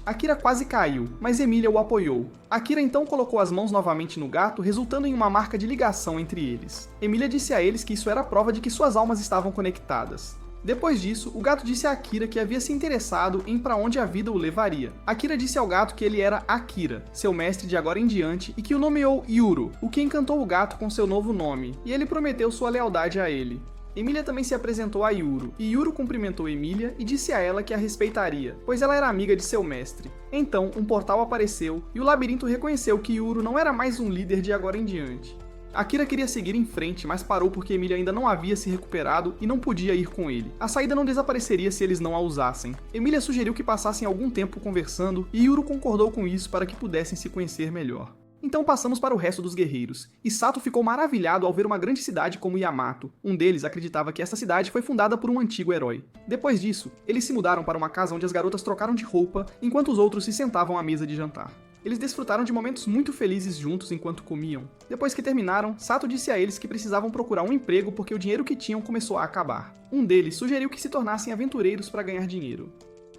Akira quase caiu, mas Emilia o apoiou. Akira então colocou as mãos novamente no gato, resultando em uma marca de ligação entre eles. Emilia disse a eles que isso era prova de que suas almas estavam conectadas. Depois disso, o gato disse a Akira que havia se interessado em para onde a vida o levaria. Akira disse ao gato que ele era Akira, seu mestre de agora em diante, e que o nomeou Yuro, o que encantou o gato com seu novo nome, e ele prometeu sua lealdade a ele. Emilia também se apresentou a Yuro, e Yuro cumprimentou Emilia e disse a ela que a respeitaria, pois ela era amiga de seu mestre. Então, um portal apareceu, e o labirinto reconheceu que Yuro não era mais um líder de agora em diante. Akira queria seguir em frente, mas parou porque Emilia ainda não havia se recuperado e não podia ir com ele. A saída não desapareceria se eles não a usassem. Emilia sugeriu que passassem algum tempo conversando e Yuro concordou com isso para que pudessem se conhecer melhor. Então passamos para o resto dos guerreiros, e Sato ficou maravilhado ao ver uma grande cidade como Yamato. Um deles acreditava que essa cidade foi fundada por um antigo herói. Depois disso, eles se mudaram para uma casa onde as garotas trocaram de roupa, enquanto os outros se sentavam à mesa de jantar. Eles desfrutaram de momentos muito felizes juntos enquanto comiam. Depois que terminaram, Sato disse a eles que precisavam procurar um emprego porque o dinheiro que tinham começou a acabar. Um deles sugeriu que se tornassem aventureiros para ganhar dinheiro.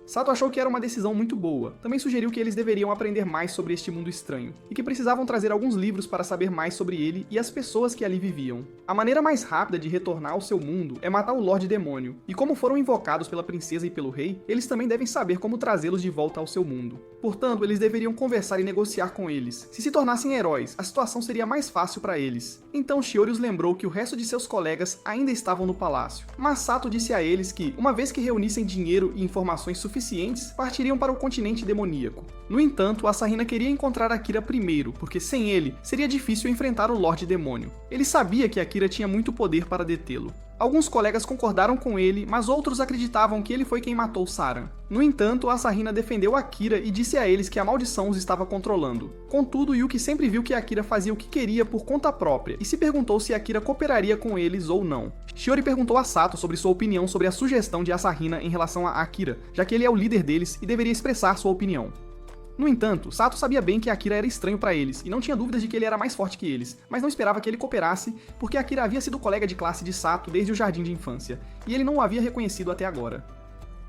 Sato achou que era uma decisão muito boa. Também sugeriu que eles deveriam aprender mais sobre este mundo estranho, e que precisavam trazer alguns livros para saber mais sobre ele e as pessoas que ali viviam. A maneira mais rápida de retornar ao seu mundo é matar o Lorde Demônio, e como foram invocados pela princesa e pelo rei, eles também devem saber como trazê-los de volta ao seu mundo. Portanto, eles deveriam conversar e negociar com eles. Se tornassem heróis, a situação seria mais fácil para eles. Então Shiori os lembrou que o resto de seus colegas ainda estavam no palácio. Mas Sato disse a eles que, uma vez que reunissem dinheiro e informações suficientes, partiriam para o continente demoníaco. No entanto, Asahina queria encontrar Akira primeiro, porque sem ele, seria difícil enfrentar o Lorde Demônio. Ele sabia que Akira tinha muito poder para detê-lo. Alguns colegas concordaram com ele, mas outros acreditavam que ele foi quem matou Saran. No entanto, Asahina defendeu Akira e disse a eles que a maldição os estava controlando. Contudo, Yuki sempre viu que Akira fazia o que queria por conta própria e se perguntou se Akira cooperaria com eles ou não. Shiori perguntou a Sato sobre sua opinião sobre a sugestão de Asahina em relação a Akira, já que ele é o líder deles e deveria expressar sua opinião. No entanto, Sato sabia bem que Akira era estranho para eles e não tinha dúvidas de que ele era mais forte que eles, mas não esperava que ele cooperasse porque Akira havia sido colega de classe de Sato desde o jardim de infância, e ele não o havia reconhecido até agora.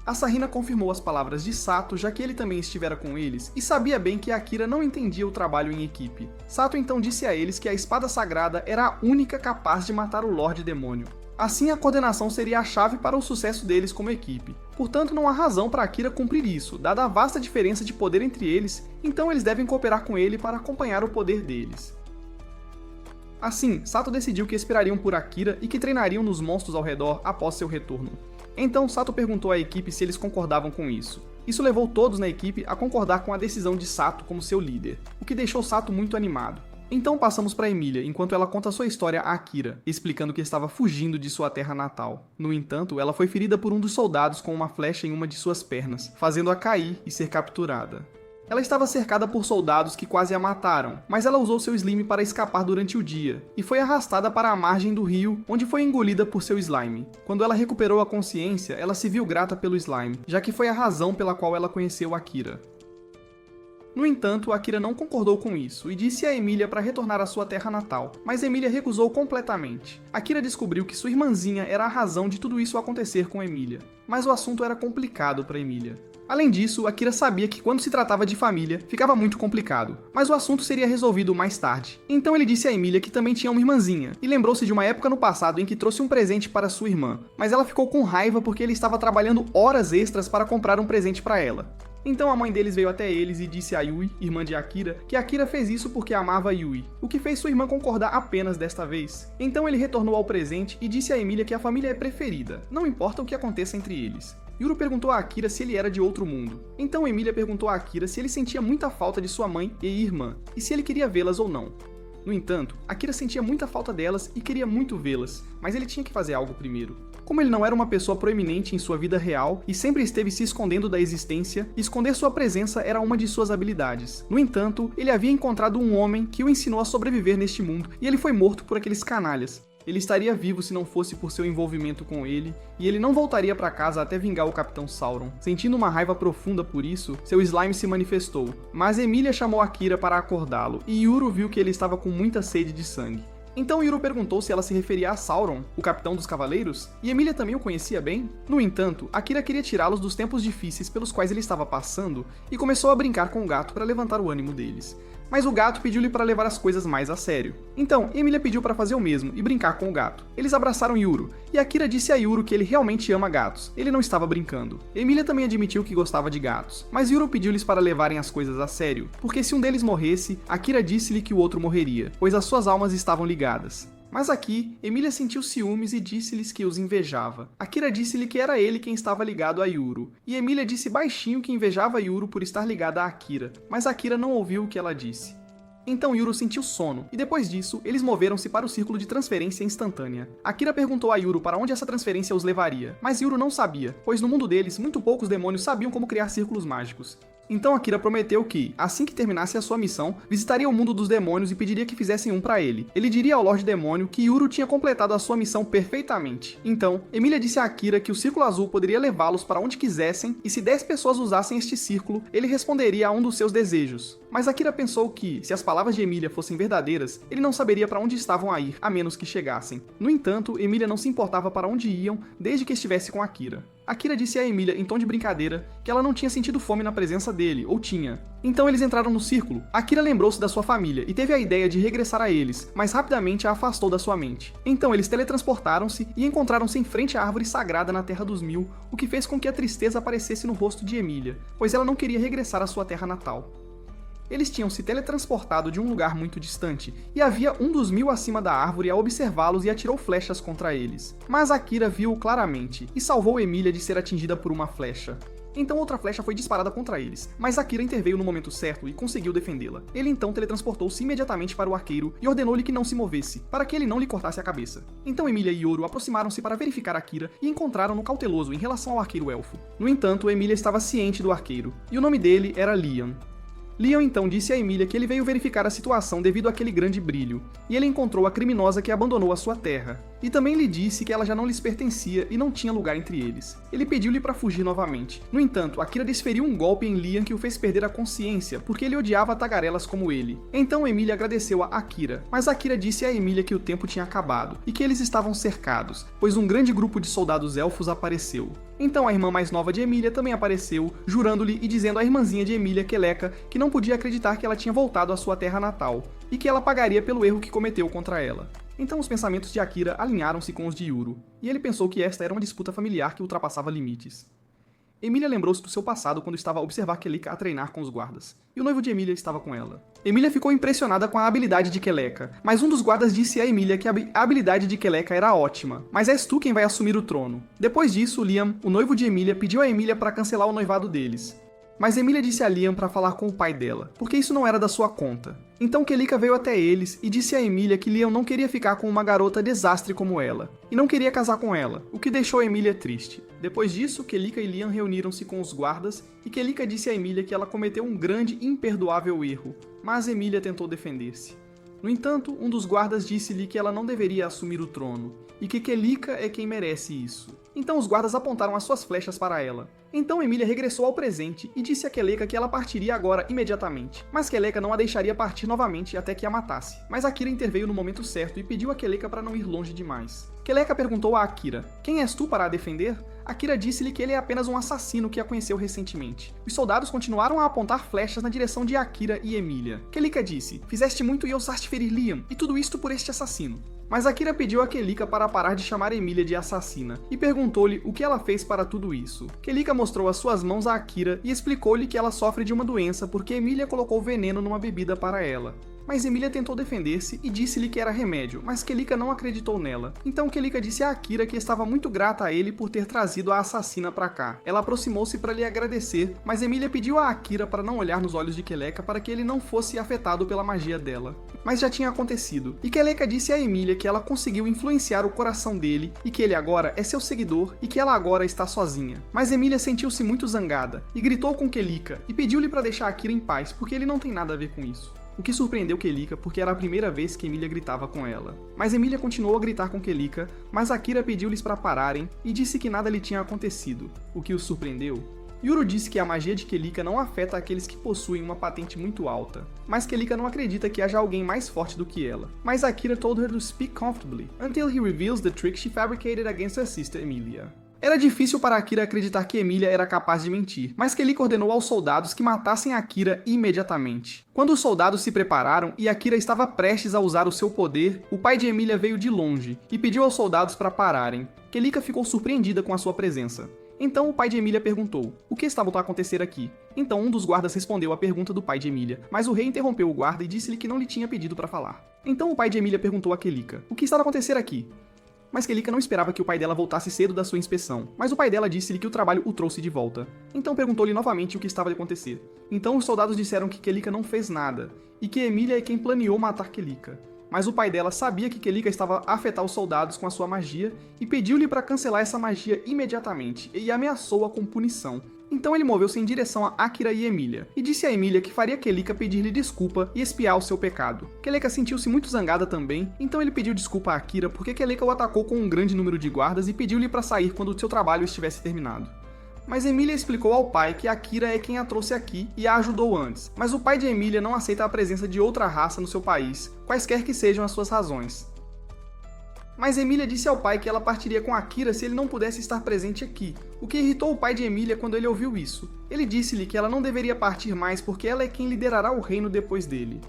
Asahina confirmou as palavras de Sato, já que ele também estivera com eles e sabia bem que Akira não entendia o trabalho em equipe. Sato então disse a eles que a espada sagrada era a única capaz de matar o Lorde Demônio. Assim, a coordenação seria a chave para o sucesso deles como equipe. Portanto, não há razão para Akira cumprir isso, dada a vasta diferença de poder entre eles, então eles devem cooperar com ele para acompanhar o poder deles. Assim, Sato decidiu que esperariam por Akira e que treinariam nos monstros ao redor após seu retorno. Então, Sato perguntou à equipe se eles concordavam com isso. Isso levou todos na equipe a concordar com a decisão de Sato como seu líder, o que deixou Sato muito animado. Então passamos para Emilia, enquanto ela conta sua história a Akira, explicando que estava fugindo de sua terra natal. No entanto, ela foi ferida por um dos soldados com uma flecha em uma de suas pernas, fazendo-a cair e ser capturada. Ela estava cercada por soldados que quase a mataram, mas ela usou seu slime para escapar durante o dia, e foi arrastada para a margem do rio, onde foi engolida por seu slime. Quando ela recuperou a consciência, ela se viu grata pelo slime, já que foi a razão pela qual ela conheceu Akira. No entanto, Akira não concordou com isso e disse a Emilia para retornar à sua terra natal, mas Emilia recusou completamente. Akira descobriu que sua irmãzinha era a razão de tudo isso acontecer com Emilia, mas o assunto era complicado para Emilia. Além disso, Akira sabia que quando se tratava de família, ficava muito complicado, mas o assunto seria resolvido mais tarde. Então ele disse a Emilia que também tinha uma irmãzinha, e lembrou-se de uma época no passado em que trouxe um presente para sua irmã, mas ela ficou com raiva porque ele estava trabalhando horas extras para comprar um presente para ela. Então a mãe deles veio até eles e disse a Yui, irmã de Akira, que Akira fez isso porque amava Yui, o que fez sua irmã concordar apenas desta vez. Então ele retornou ao presente e disse a Emilia que a família é preferida, não importa o que aconteça entre eles. Yuru perguntou a Akira se ele era de outro mundo. Então Emilia perguntou a Akira se ele sentia muita falta de sua mãe e irmã, e se ele queria vê-las ou não. No entanto, Akira sentia muita falta delas e queria muito vê-las, mas ele tinha que fazer algo primeiro. Como ele não era uma pessoa proeminente em sua vida real e sempre esteve se escondendo da existência, esconder sua presença era uma de suas habilidades. No entanto, ele havia encontrado um homem que o ensinou a sobreviver neste mundo e ele foi morto por aqueles canalhas. Ele estaria vivo se não fosse por seu envolvimento com ele, e ele não voltaria para casa até vingar o Capitão Sauron. Sentindo uma raiva profunda por isso, seu slime se manifestou, mas Emilia chamou Akira para acordá-lo, e Yuru viu que ele estava com muita sede de sangue. Então Yuru perguntou se ela se referia a Sauron, o capitão dos cavaleiros, e Emilia também o conhecia bem. No entanto, Akira queria tirá-los dos tempos difíceis pelos quais ele estava passando, e começou a brincar com o gato para levantar o ânimo deles. Mas o gato pediu-lhe para levar as coisas mais a sério. Então, Emilia pediu para fazer o mesmo e brincar com o gato. Eles abraçaram Yuru, e Akira disse a Yuru que ele realmente ama gatos, ele não estava brincando. Emilia também admitiu que gostava de gatos, mas Yuru pediu-lhes para levarem as coisas a sério, porque se um deles morresse, Akira disse-lhe que o outro morreria, pois as suas almas estavam ligadas. Mas aqui, Emilia sentiu ciúmes e disse-lhes que os invejava. Akira disse-lhe que era ele quem estava ligado a Yuru, e Emilia disse baixinho que invejava Yuru por estar ligada a Akira, mas Akira não ouviu o que ela disse. Então Yuru sentiu sono, e depois disso, eles moveram-se para o círculo de transferência instantânea. Akira perguntou a Yuru para onde essa transferência os levaria, mas Yuru não sabia, pois no mundo deles, muito poucos demônios sabiam como criar círculos mágicos. Então Akira prometeu que, assim que terminasse a sua missão, visitaria o mundo dos demônios e pediria que fizessem um para ele. Ele diria ao Lorde Demônio que Yuru tinha completado a sua missão perfeitamente. Então, Emilia disse a Akira que o Círculo Azul poderia levá-los para onde quisessem e se 10 pessoas usassem este círculo, ele responderia a um dos seus desejos. Mas Akira pensou que, se as palavras de Emilia fossem verdadeiras, ele não saberia para onde estavam a ir, a menos que chegassem. No entanto, Emilia não se importava para onde iam, desde que estivesse com Akira. Akira disse a Emilia, em tom de brincadeira, que ela não tinha sentido fome na presença dele, ou tinha. Então eles entraram no círculo. Akira lembrou-se da sua família e teve a ideia de regressar a eles, mas rapidamente a afastou da sua mente. Então eles teletransportaram-se e encontraram-se em frente à árvore sagrada na Terra dos Mil, o que fez com que a tristeza aparecesse no rosto de Emilia, pois ela não queria regressar à sua terra natal. Eles tinham se teletransportado de um lugar muito distante, e havia um dos 1000 acima da árvore a observá-los e atirou flechas contra eles. Mas Akira viu-o claramente, e salvou Emilia de ser atingida por uma flecha. Então outra flecha foi disparada contra eles, mas Akira interveio no momento certo e conseguiu defendê-la. Ele então teletransportou-se imediatamente para o arqueiro e ordenou-lhe que não se movesse, para que ele não lhe cortasse a cabeça. Então Emilia e Yoro aproximaram-se para verificar Akira e encontraram-no cauteloso em relação ao arqueiro elfo. No entanto, Emilia estava ciente do arqueiro, e o nome dele era Liam. Liam então disse a Emilia que ele veio verificar a situação devido àquele grande brilho, e ele encontrou a criminosa que abandonou a sua terra, e também lhe disse que ela já não lhes pertencia e não tinha lugar entre eles. Ele pediu-lhe para fugir novamente. No entanto, Akira desferiu um golpe em Liam que o fez perder a consciência, porque ele odiava tagarelas como ele. Então Emilia agradeceu a Akira, mas Akira disse a Emilia que o tempo tinha acabado, e que eles estavam cercados, pois um grande grupo de soldados elfos apareceu. Então a irmã mais nova de Emília também apareceu, jurando-lhe e dizendo à irmãzinha de Emília, Keleca, que não podia acreditar que ela tinha voltado à sua terra natal, e que ela pagaria pelo erro que cometeu contra ela. Então os pensamentos de Akira alinharam-se com os de Yuru, e ele pensou que esta era uma disputa familiar que ultrapassava limites. Emília lembrou-se do seu passado quando estava a observar Keleca a treinar com os guardas, e o noivo de Emília estava com ela. Emília ficou impressionada com a habilidade de Keleca, mas um dos guardas disse a Emília que a habilidade de Keleca era ótima, mas és tu quem vai assumir o trono. Depois disso, Liam, o noivo de Emília, pediu a Emília para cancelar o noivado deles. Mas Emília disse a Liam para falar com o pai dela, porque isso não era da sua conta. Então Keleca veio até eles e disse a Emília que Liam não queria ficar com uma garota desastre como ela, e não queria casar com ela, o que deixou Emília triste. Depois disso, Keleca e Liam reuniram-se com os guardas, e Keleca disse a Emília que ela cometeu um grande e imperdoável erro, mas Emília tentou defender-se. No entanto, um dos guardas disse-lhe que ela não deveria assumir o trono, e que Keleca é quem merece isso. Então os guardas apontaram as suas flechas para ela. Então Emília regressou ao presente e disse a Keleca que ela partiria agora imediatamente, mas Keleca não a deixaria partir novamente até que a matasse. Mas Akira interveio no momento certo e pediu a Keleca para não ir longe demais. Keleca perguntou a Akira: "Quem és tu para a defender?" Akira disse-lhe que ele é apenas um assassino que a conheceu recentemente. Os soldados continuaram a apontar flechas na direção de Akira e Emília. Keleca disse: "Fizeste muito e ousaste ferir Liam, e tudo isto por este assassino." Mas Akira pediu a Keleca para parar de chamar Emília de assassina e perguntou-lhe o que ela fez para tudo isso. Keleca mostrou as suas mãos a Akira e explicou-lhe que ela sofre de uma doença porque Emília colocou veneno numa bebida para ela. Mas Emília tentou defender-se e disse-lhe que era remédio, mas Keleca não acreditou nela. Então Keleca disse a Akira que estava muito grata a ele por ter trazido a assassina para cá. Ela aproximou-se para lhe agradecer, mas Emília pediu a Akira para não olhar nos olhos de Keleca para que ele não fosse afetado pela magia dela. Mas já tinha acontecido, e Keleca disse a Emília que ela conseguiu influenciar o coração dele e que ele agora é seu seguidor e que ela agora está sozinha. Mas Emília sentiu-se muito zangada e gritou com Keleca e pediu-lhe para deixar Akira em paz porque ele não tem nada a ver com isso. O que surpreendeu Keleca porque era a primeira vez que Emília gritava com ela. Mas Emília continuou a gritar com Keleca, mas Akira pediu-lhes para pararem e disse que nada lhe tinha acontecido, o que os surpreendeu. Yuru disse que a magia de Keleca não afeta aqueles que possuem uma patente muito alta, mas Keleca não acredita que haja alguém mais forte do que ela. Mas Akira told her to speak comfortably, until he reveals the trick she fabricated against her sister Emilia. Era difícil para Akira acreditar que Emília era capaz de mentir, mas Keleca ordenou aos soldados que matassem Akira imediatamente. Quando os soldados se prepararam e Akira estava prestes a usar o seu poder, o pai de Emília veio de longe e pediu aos soldados para pararem. Keleca ficou surpreendida com a sua presença. Então o pai de Emília perguntou: "O que estava a acontecer aqui?" Então um dos guardas respondeu à pergunta do pai de Emília, mas o rei interrompeu o guarda e disse-lhe que não lhe tinha pedido para falar. Então o pai de Emília perguntou a Keleca: "O que estava a acontecer aqui?" Mas Keleca não esperava que o pai dela voltasse cedo da sua inspeção, mas o pai dela disse-lhe que o trabalho o trouxe de volta. Então perguntou-lhe novamente o que estava a acontecer. Então os soldados disseram que Keleca não fez nada, e que Emília é quem planeou matar Keleca. Mas o pai dela sabia que Keleca estava a afetar os soldados com a sua magia, e pediu-lhe para cancelar essa magia imediatamente, e ameaçou-a com punição. Então ele moveu-se em direção a Akira e Emília, e disse a Emília que faria Keleca pedir-lhe desculpa e expiar o seu pecado. Keleca sentiu-se muito zangada também, então ele pediu desculpa a Akira porque Keleca o atacou com um grande número de guardas e pediu-lhe para sair quando o seu trabalho estivesse terminado. Mas Emília explicou ao pai que Akira é quem a trouxe aqui e a ajudou antes, mas o pai de Emília não aceita a presença de outra raça no seu país, quaisquer que sejam as suas razões. Mas Emília disse ao pai que ela partiria com Akira se ele não pudesse estar presente aqui, o que irritou o pai de Emília quando ele ouviu isso. Ele disse-lhe que ela não deveria partir mais porque ela é quem liderará o reino depois dele.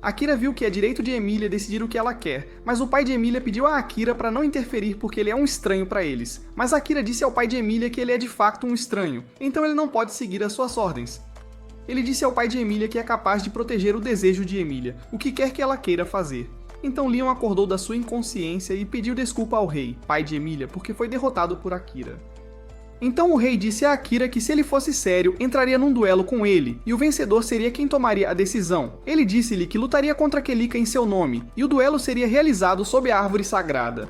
Akira viu que é direito de Emília decidir o que ela quer, mas o pai de Emília pediu a Akira para não interferir porque ele é um estranho para eles. Mas Akira disse ao pai de Emília que ele é de fato um estranho, então ele não pode seguir as suas ordens. Ele disse ao pai de Emília que é capaz de proteger o desejo de Emília, o que quer que ela queira fazer. Então Leon acordou da sua inconsciência e pediu desculpa ao rei, pai de Emília, porque foi derrotado por Akira. Então o rei disse a Akira que se ele fosse sério, entraria num duelo com ele, e o vencedor seria quem tomaria a decisão. Ele disse-lhe que lutaria contra Keleca em seu nome, e o duelo seria realizado sob a árvore sagrada.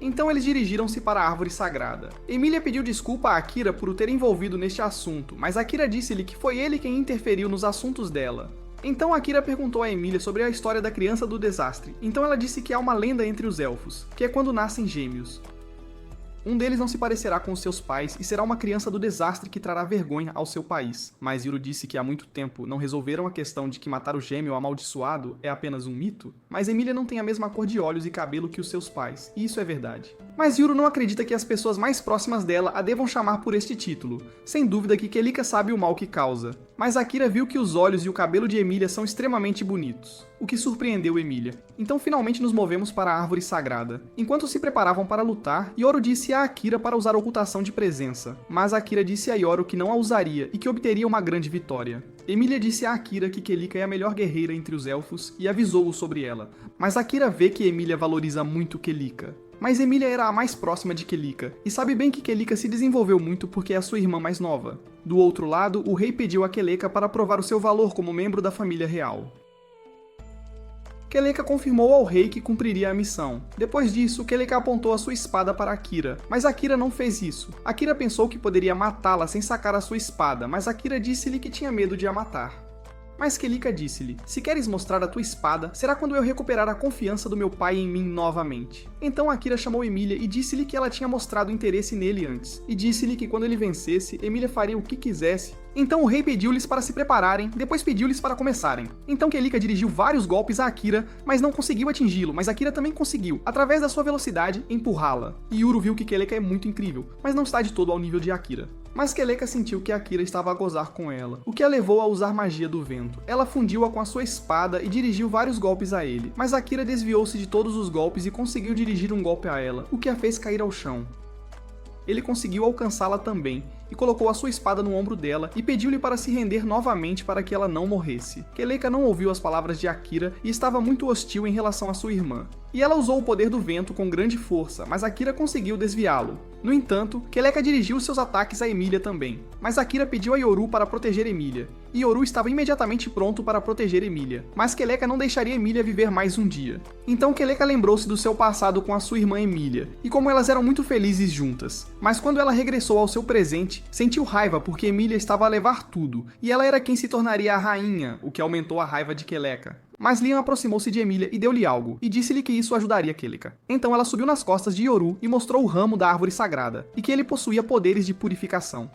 Então eles dirigiram-se para a árvore sagrada. Emília pediu desculpa a Akira por o ter envolvido neste assunto, mas Akira disse-lhe que foi ele quem interferiu nos assuntos dela. Então Akira perguntou a Emília sobre a história da criança do desastre, então ela disse que há uma lenda entre os elfos, que é quando nascem gêmeos. Um deles não se parecerá com os seus pais e será uma criança do desastre que trará vergonha ao seu país. Mas Yuru disse que há muito tempo não resolveram a questão de que matar o gêmeo amaldiçoado é apenas um mito. Mas Emília não tem a mesma cor de olhos e cabelo que os seus pais, e isso é verdade. Mas Yuru não acredita que as pessoas mais próximas dela a devam chamar por este título. Sem dúvida que Kelika sabe o mal que causa. Mas Akira viu que os olhos e o cabelo de Emília são extremamente bonitos, o que surpreendeu Emília. Então finalmente nos movemos para a árvore sagrada. Enquanto se preparavam para lutar, Yoru disse a Akira para usar a ocultação de presença, mas Akira disse a Yoru que não a usaria e que obteria uma grande vitória. Emília disse a Akira que Kelika é a melhor guerreira entre os elfos e avisou-o sobre ela, mas Akira vê que Emília valoriza muito Kelika. Mas Emília era a mais próxima de Kelika, e sabe bem que Kelika se desenvolveu muito porque é a sua irmã mais nova. Do outro lado, o rei pediu a Kelika para provar o seu valor como membro da família real. Kelika confirmou ao rei que cumpriria a missão. Depois disso, Kelika apontou a sua espada para Akira, mas Akira não fez isso. Akira pensou que poderia matá-la sem sacar a sua espada, mas Akira disse-lhe que tinha medo de a matar. Mas Kelika disse-lhe, se queres mostrar a tua espada, será quando eu recuperar a confiança do meu pai em mim novamente. Então Akira chamou Emília e disse-lhe que ela tinha mostrado interesse nele antes, e disse-lhe que quando ele vencesse, Emília faria o que quisesse. Então o rei pediu-lhes para se prepararem, depois pediu-lhes para começarem. Então Kelika dirigiu vários golpes a Akira, mas não conseguiu atingi-lo, mas Akira também conseguiu, através da sua velocidade, empurrá-la. E Yuru viu que Kelika é muito incrível, mas não está de todo ao nível de Akira. Mas Kelika sentiu que Akira estava a gozar com ela, o que a levou a usar magia do vento. Ela fundiu-a com a sua espada e dirigiu vários golpes a ele, mas Akira desviou-se de todos os golpes e conseguiu dirigir um golpe a ela, o que a fez cair ao chão. Ele conseguiu alcançá-la também, e colocou a sua espada no ombro dela e pediu-lhe para se render novamente para que ela não morresse. Kelika não ouviu as palavras de Akira e estava muito hostil em relação à sua irmã. E ela usou o poder do vento com grande força, mas Akira conseguiu desviá-lo. No entanto, Kelika dirigiu seus ataques a Emília também, mas Akira pediu a Yoru para proteger Emília, e Yoru estava imediatamente pronto para proteger Emília, mas Kelika não deixaria Emília viver mais um dia. Então Kelika lembrou-se do seu passado com a sua irmã Emília, e como elas eram muito felizes juntas. Mas quando ela regressou ao seu presente, sentiu raiva porque Emília estava a levar tudo, e ela era quem se tornaria a rainha, o que aumentou a raiva de Kelika. Mas Liam aproximou-se de Emília e deu-lhe algo, e disse-lhe que isso ajudaria Kelika. Então ela subiu nas costas de Yoru e mostrou o ramo da árvore sagrada, e que ele possuía poderes de purificação.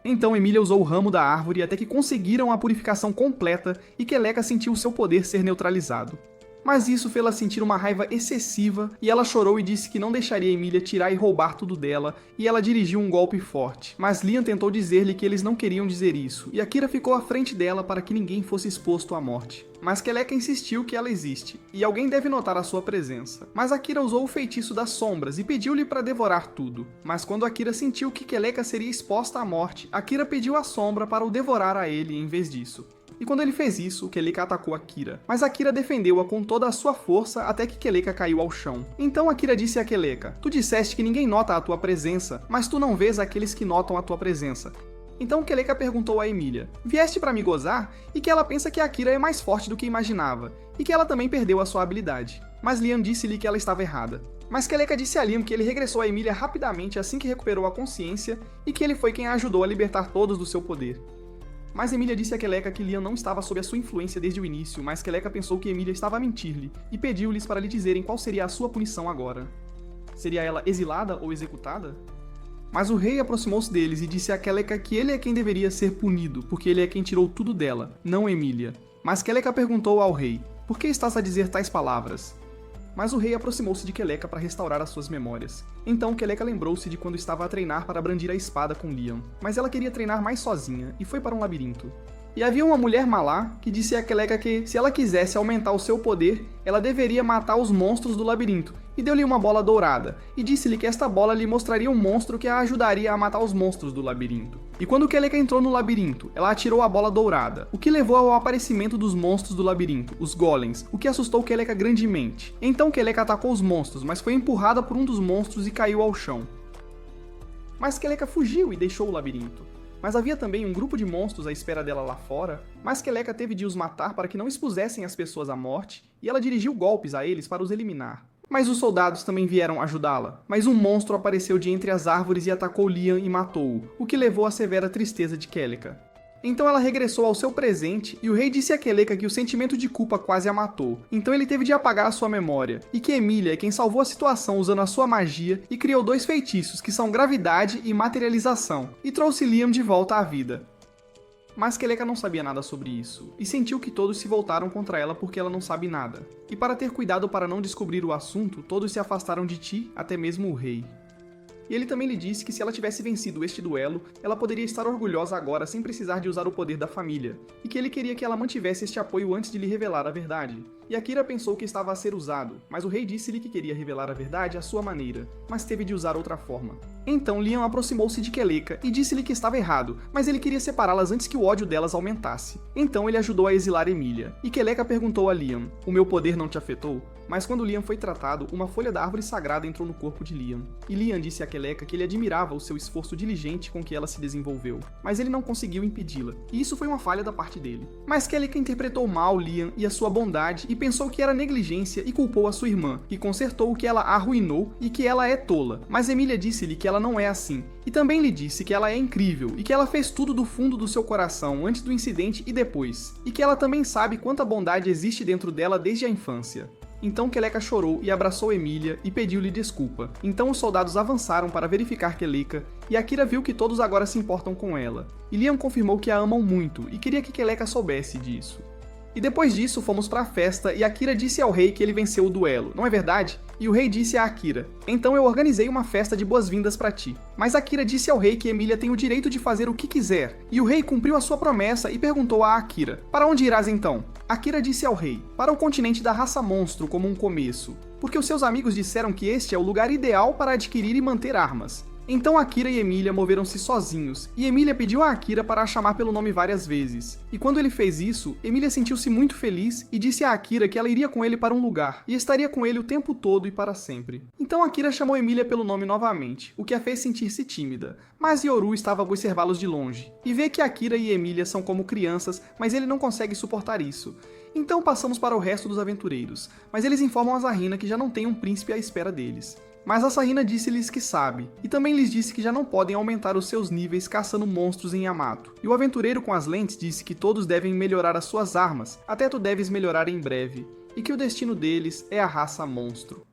Então Emília usou o ramo da árvore até que conseguiram a purificação completa e Kelika sentiu seu poder ser neutralizado. Mas isso fez-la sentir uma raiva excessiva e ela chorou e disse que não deixaria Emília tirar e roubar tudo dela, e ela dirigiu um golpe forte. Mas Liam tentou dizer-lhe que eles não queriam dizer isso, e Akira ficou à frente dela para que ninguém fosse exposto à morte. Mas Kelika insistiu que ela existe, e alguém deve notar a sua presença. Mas Akira usou o feitiço das sombras e pediu-lhe para devorar tudo. Mas quando Akira sentiu que Kelika seria exposta à morte, Akira pediu a sombra para o devorar a ele em vez disso. E quando ele fez isso, Kelika atacou Akira. Mas Akira defendeu-a com toda a sua força até que Kelika caiu ao chão. Então Akira disse a Kelika, tu disseste que ninguém nota a tua presença, mas tu não vês aqueles que notam a tua presença. Então Kelika perguntou a Emília, vieste para me gozar? E que ela pensa que Akira é mais forte do que imaginava, e que ela também perdeu a sua habilidade. Mas Liam disse-lhe que ela estava errada. Mas Kelika disse a Liam que ele regressou a Emília rapidamente assim que recuperou a consciência, e que ele foi quem a ajudou a libertar todos do seu poder. Mas Emília disse a Kelika que Liam não estava sob a sua influência desde o início, mas Kelika pensou que Emília estava a mentir-lhe, e pediu-lhes para lhe dizerem qual seria a sua punição agora. Seria ela exilada ou executada? Mas o rei aproximou-se deles e disse a Kelika que ele é quem deveria ser punido, porque ele é quem tirou tudo dela, não Emília. Mas Kelika perguntou ao rei, por que estás a dizer tais palavras? Mas o rei aproximou-se de Kelika para restaurar as suas memórias. Então Kelika lembrou-se de quando estava a treinar para brandir a espada com Liam, mas ela queria treinar mais sozinha e foi para um labirinto. E havia uma mulher malá que disse a Kelika que, se ela quisesse aumentar o seu poder, ela deveria matar os monstros do labirinto, e deu-lhe uma bola dourada, e disse-lhe que esta bola lhe mostraria um monstro que a ajudaria a matar os monstros do labirinto. E quando Kelika entrou no labirinto, ela atirou a bola dourada, o que levou ao aparecimento dos monstros do labirinto, os golems, o que assustou Kelika grandemente. Então Kelika atacou os monstros, mas foi empurrada por um dos monstros e caiu ao chão. Mas Kelika fugiu e deixou o labirinto. Mas havia também um grupo de monstros à espera dela lá fora, mas Kelika teve de os matar para que não expusessem as pessoas à morte, e ela dirigiu golpes a eles para os eliminar. Mas os soldados também vieram ajudá-la, mas um monstro apareceu de entre as árvores e atacou Liam e matou-o, o que levou à severa tristeza de Kelika. Então ela regressou ao seu presente e o rei disse a Keleca que o sentimento de culpa quase a matou. Então ele teve de apagar a sua memória, e que Emília é quem salvou a situação usando a sua magia e criou 2 feitiços que são gravidade e materialização, e trouxe Liam de volta à vida. Mas Keleca não sabia nada sobre isso, e sentiu que todos se voltaram contra ela porque ela não sabe nada. E para ter cuidado para não descobrir o assunto, todos se afastaram de Ti, até mesmo o rei. E ele também lhe disse que se ela tivesse vencido este duelo, ela poderia estar orgulhosa agora sem precisar de usar o poder da família, e que ele queria que ela mantivesse este apoio antes de lhe revelar a verdade. E Akira pensou que estava a ser usado, mas o rei disse-lhe que queria revelar a verdade à sua maneira, mas teve de usar outra forma. Então Liam aproximou-se de Keleca e disse-lhe que estava errado, mas ele queria separá-las antes que o ódio delas aumentasse. Então ele ajudou a exilar Emília, e Keleca perguntou a Liam: "O meu poder não te afetou?" Mas quando Liam foi tratado, uma folha da árvore sagrada entrou no corpo de Liam. E Liam disse a Keleca que ele admirava o seu esforço diligente com que ela se desenvolveu, mas ele não conseguiu impedi-la, e isso foi uma falha da parte dele. Mas Keleca interpretou mal Liam e a sua bondade e pensou que era negligência e culpou a sua irmã, que consertou o que ela arruinou e que ela é tola. Mas Emília disse-lhe que ela não é assim, e também lhe disse que ela é incrível e que ela fez tudo do fundo do seu coração antes do incidente e depois, e que ela também sabe quanta bondade existe dentro dela desde a infância. Então Keleca chorou e abraçou Emília e pediu-lhe desculpa. Então os soldados avançaram para verificar Keleca, e Akira viu que todos agora se importam com ela. E Liam confirmou que a amam muito e queria que Keleca soubesse disso. E depois disso fomos para a festa e Akira disse ao rei que ele venceu o duelo, não é verdade? E o rei disse a Akira: "Então eu organizei uma festa de boas-vindas para ti." Mas Akira disse ao rei que Emília tem o direito de fazer o que quiser, e o rei cumpriu a sua promessa e perguntou a Akira: "Para onde irás então?" Akira disse ao rei: "Para o continente da raça monstro como um começo, porque os seus amigos disseram que este é o lugar ideal para adquirir e manter armas." Então Akira e Emília moveram-se sozinhos, e Emília pediu a Akira para a chamar pelo nome várias vezes. E quando ele fez isso, Emília sentiu-se muito feliz e disse a Akira que ela iria com ele para um lugar, e estaria com ele o tempo todo e para sempre. Então Akira chamou Emília pelo nome novamente, o que a fez sentir-se tímida, mas Yoru estava a observá-los de longe, e vê que Akira e Emília são como crianças, mas ele não consegue suportar isso. Então passamos para o resto dos aventureiros, mas eles informam a Zarina que já não tem um príncipe à espera deles. Mas a Zarina disse-lhes que sabe, e também lhes disse que já não podem aumentar os seus níveis caçando monstros em Yamato. E o aventureiro com as lentes disse que todos devem melhorar as suas armas, até tu deves melhorar em breve, e que o destino deles é a raça monstro.